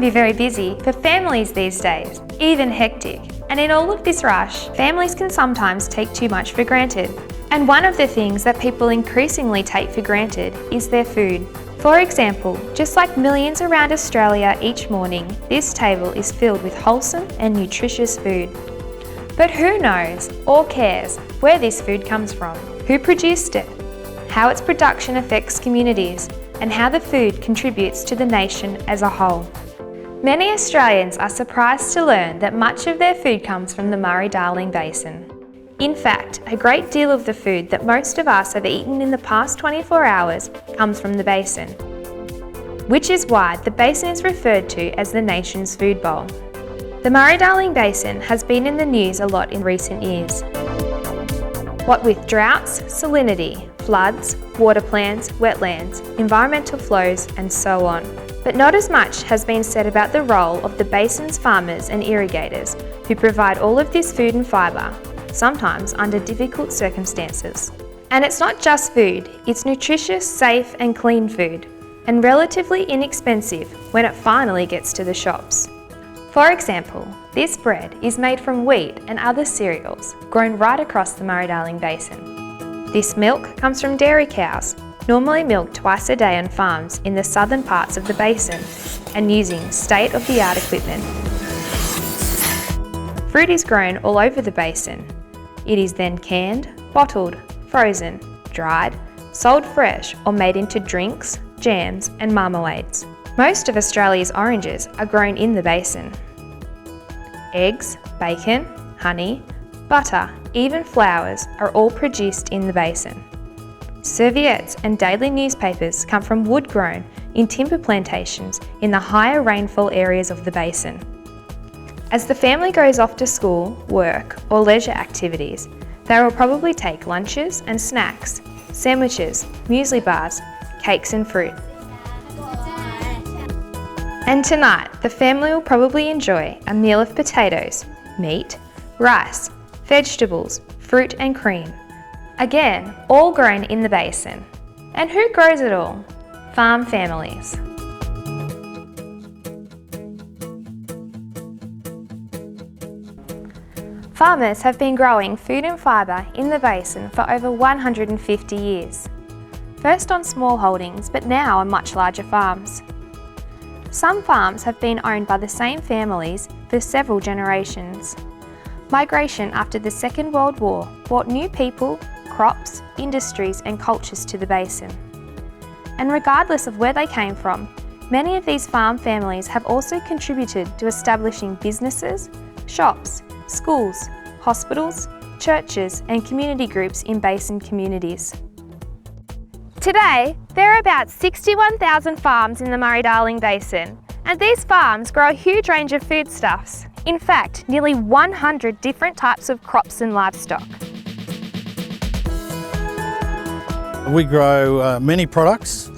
can be very busy for families these days, even hectic. And in all of this rush, families can sometimes take too much for granted. And one of the things that people increasingly take for granted is their food. For example, just like millions around Australia each morning, this table is filled with wholesome and nutritious food. But who knows or cares where this food comes from, who produced it, how its production affects communities, and how the food contributes to the nation as a whole. Many Australians are surprised to learn that much of their food comes from the Murray-Darling Basin. In fact, a great deal of the food that most of us have eaten in the past 24 hours comes from the basin, which is why the basin is referred to as the nation's food bowl. The Murray-Darling Basin has been in the news a lot in recent years. What with droughts, salinity, floods, water plans, wetlands, environmental flows, and so on. But not as much has been said about the role of the basin's farmers and irrigators who provide all of this food and fibre, sometimes under difficult circumstances. And it's not just food, it's nutritious, safe and clean food, and relatively inexpensive when it finally gets to the shops. For example, this bread is made from wheat and other cereals grown right across the Murray-Darling Basin. This milk comes from dairy cows, normally milked twice a day on farms in the southern parts of the basin and using state-of-the-art equipment. Fruit is grown all over the basin. It is then canned, bottled, frozen, dried, sold fresh or made into drinks, jams and marmalades. Most of Australia's oranges are grown in the basin. Eggs, bacon, honey, butter, even flowers are all produced in the basin. Serviettes and daily newspapers come from wood grown in timber plantations in the higher rainfall areas of the basin. As the family goes off to school, work or leisure activities, they will probably take lunches and snacks, sandwiches, muesli bars, cakes and fruit. And tonight, the family will probably enjoy a meal of potatoes, meat, rice, vegetables, fruit and cream. Again, all grown in the basin. And who grows it all? Farm families. Farmers have been growing food and fibre in the basin for over 150 years. First on small holdings, but now on much larger farms. Some farms have been owned by the same families for several generations. Migration after the Second World War brought new people, crops, industries and cultures to the basin. And regardless of where they came from, many of these farm families have also contributed to establishing businesses, shops, schools, hospitals, churches and community groups in basin communities. Today, there are about 61,000 farms in the Murray-Darling Basin, and these farms grow a huge range of foodstuffs. In fact, nearly 100 different types of crops and livestock. We grow many products,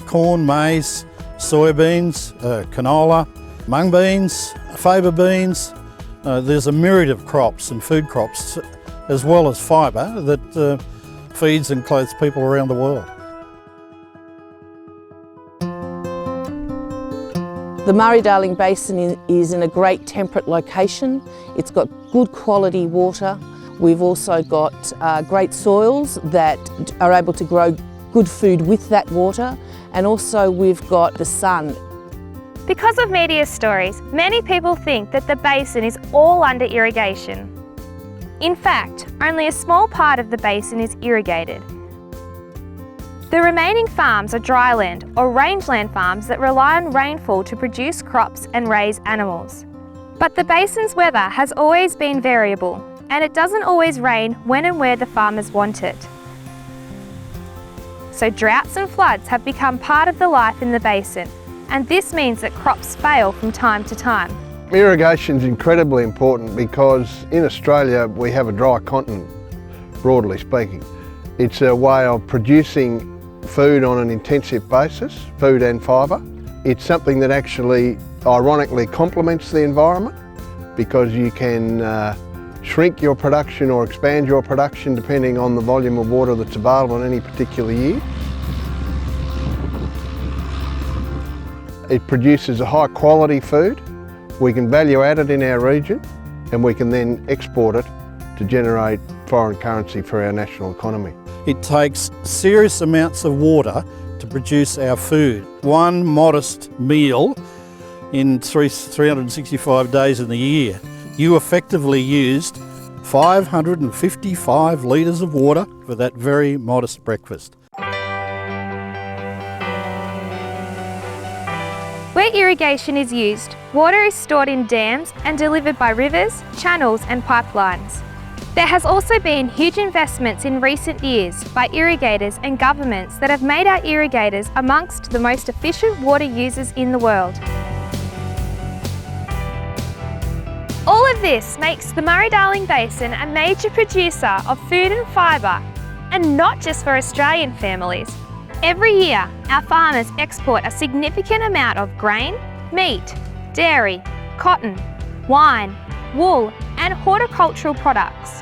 corn, maize, soybeans, canola, mung beans, faba beans. There's a myriad of crops and food crops, as well as fibre, that feeds and clothes people around the world. The Murray-Darling Basin is in a great temperate location. It's got good quality water. We've also got great soils that are able to grow good food with that water, and also we've got the sun. Because of media stories, many people think that the basin is all under irrigation. In fact, only a small part of the basin is irrigated. The remaining farms are dryland or rangeland farms that rely on rainfall to produce crops and raise animals. But the basin's weather has always been variable, and it doesn't always rain when and where the farmers want it. So droughts and floods have become part of the life in the basin, and this means that crops fail from time to time. Irrigation is incredibly important because in Australia we have a dry continent, broadly speaking. It's a way of producing food on an intensive basis, food and fibre. It's something that actually ironically complements the environment because you can shrink your production or expand your production depending on the volume of water that's available in any particular year. It produces a high quality food. We can value add it in our region and we can then export it to generate foreign currency for our national economy. It takes serious amounts of water to produce our food. One modest meal in 365 days in the year, you effectively used 555 litres of water for that very modest breakfast. Where irrigation is used, water is stored in dams and delivered by rivers, channels and pipelines. There has also been huge investments in recent years by irrigators and governments that have made our irrigators amongst the most efficient water users in the world. All of this makes the Murray-Darling Basin a major producer of food and fibre, and not just for Australian families. Every year, our farmers export a significant amount of grain, meat, dairy, cotton, wine, wool and horticultural products.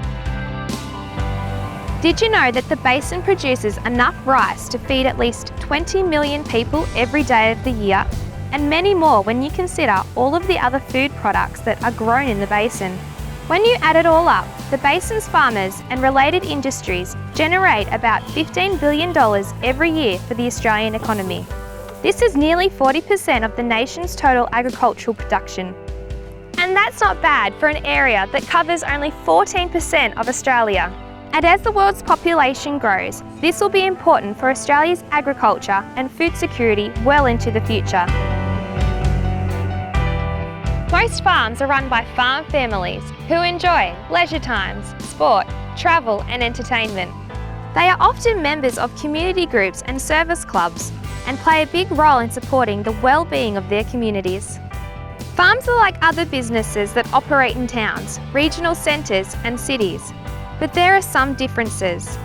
Did you know that the basin produces enough rice to feed at least 20 million people every day of the year, and many more when you consider all of the other food products that are grown in the basin? When you add it all up, the basin's farmers and related industries generate about $15 billion every year for the Australian economy. This is nearly 40% of the nation's total agricultural production. And that's not bad for an area that covers only 14% of Australia. And as the world's population grows, this will be important for Australia's agriculture and food security well into the future. Most farms are run by farm families who enjoy leisure times, sport, travel and entertainment. They are often members of community groups and service clubs and play a big role in supporting the well-being of their communities. Farms are like other businesses that operate in towns, regional centres and cities, but there are some differences.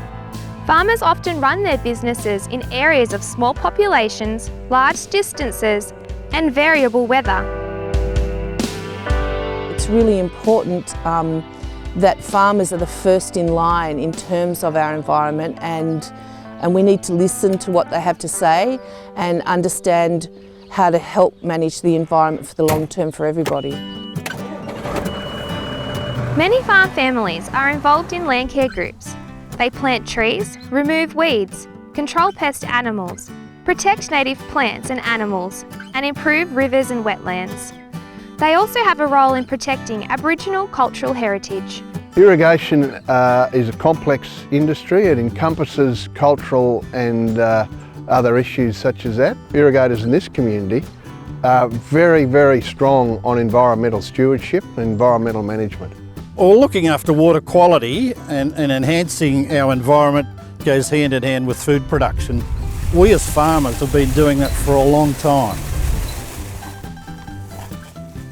Farmers often run their businesses in areas of small populations, large distances and variable weather. It's really important that farmers are the first in line in terms of our environment, and we need to listen to what they have to say and understand how to help manage the environment for the long term for everybody. Many farm families are involved in land care groups. They plant trees, remove weeds, control pest animals, protect native plants and animals, and improve rivers and wetlands. They also have a role in protecting Aboriginal cultural heritage. Irrigation is a complex industry. It encompasses cultural and other issues such as that. Irrigators in this community are very, very strong on environmental stewardship and environmental management. Well, looking after water quality and enhancing our environment goes hand in hand with food production. We as farmers have been doing that for a long time.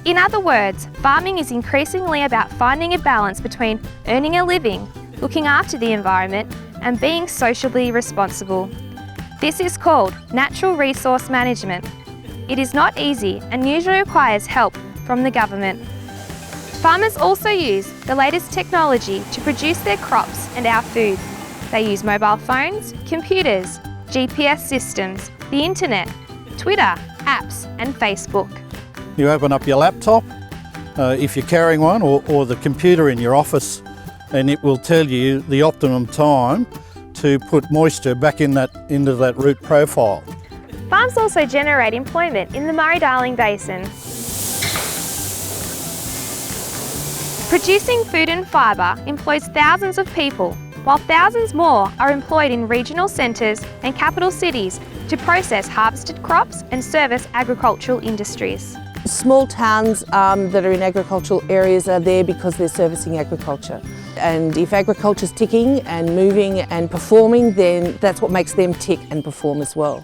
In other words, farming is increasingly about finding a balance between earning a living, looking after the environment, and being socially responsible. This is called natural resource management. It is not easy and usually requires help from the government. Farmers also use the latest technology to produce their crops and our food. They use mobile phones, computers, GPS systems, the internet, Twitter, apps and Facebook. You open up your laptop, if you're carrying one, or the computer in your office, and it will tell you the optimum time to put moisture back into that root profile. Farms also generate employment in the Murray-Darling Basin. Producing food and fibre employs thousands of people, while thousands more are employed in regional centres and capital cities to process harvested crops and service agricultural industries. Small towns that are in agricultural areas are there because they're servicing agriculture. And if agriculture's ticking and moving and performing, then that's what makes them tick and perform as well.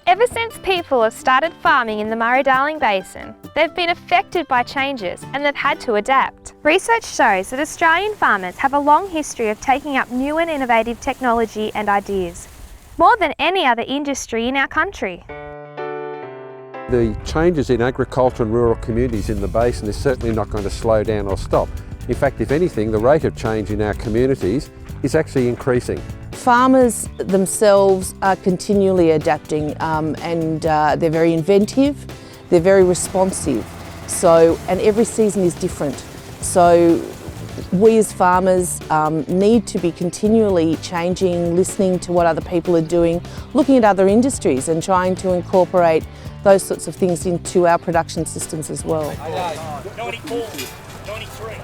Ever since people have started farming in the Murray-Darling Basin, they've been affected by changes and they've had to adapt. Research shows that Australian farmers have a long history of taking up new and innovative technology and ideas, more than any other industry in our country. The changes in agriculture and rural communities in the basin is certainly not going to slow down or stop. In fact, if anything, the rate of change in our communities is actually increasing. Farmers themselves are continually adapting and they're very inventive, they're very responsive. And every season is different. So we as farmers need to be continually changing, listening to what other people are doing, looking at other industries and trying to incorporate those sorts of things into our production systems as well. 94, 93,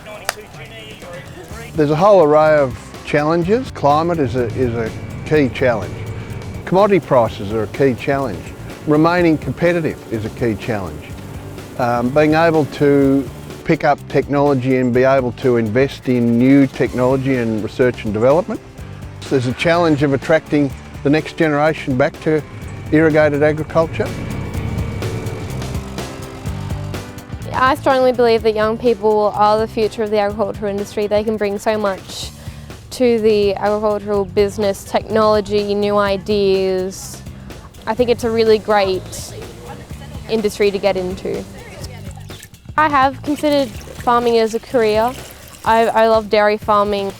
92, There's a whole array of challenges. Climate is a key challenge. Commodity prices are a key challenge. Remaining competitive is a key challenge. Being able to pick up technology and be able to invest in new technology and research and development. There's a challenge of attracting the next generation back to irrigated agriculture. I strongly believe that young people are the future of the agricultural industry. They can bring so much to the agricultural business, technology, new ideas. I think it's a really great industry to get into. I have considered farming as a career. I love dairy farming.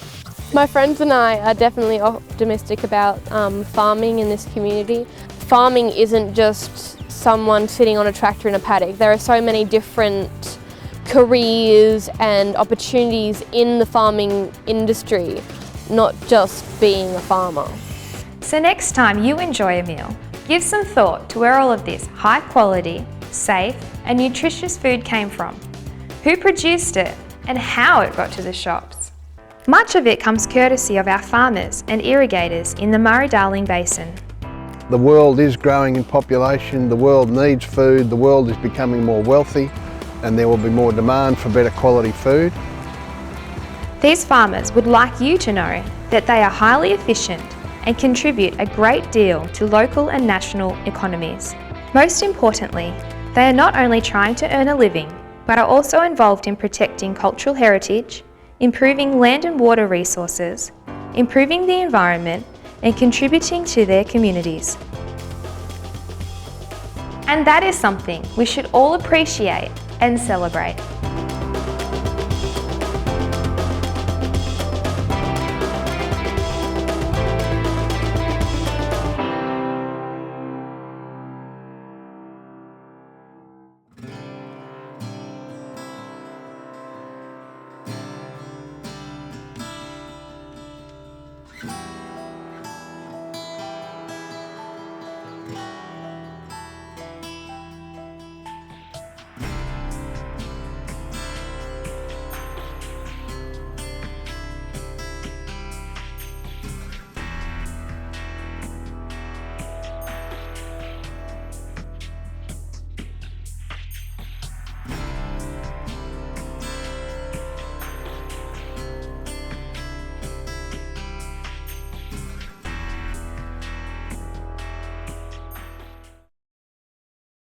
My friends and I are definitely optimistic about farming in this community. Farming isn't just someone sitting on a tractor in a paddock. There are so many different careers and opportunities in the farming industry, not just being a farmer. So next time you enjoy a meal, give some thought to where all of this high quality, safe and nutritious food came from, who produced it and how it got to the shops. Much of it comes courtesy of our farmers and irrigators in the Murray-Darling Basin. The world is growing in population, the world needs food, the world is becoming more wealthy and there will be more demand for better quality food. These farmers would like you to know that they are highly efficient and contribute a great deal to local and national economies. Most importantly, they are not only trying to earn a living, but are also involved in protecting cultural heritage, improving land and water resources, improving the environment, and contributing to their communities. And that is something we should all appreciate and celebrate.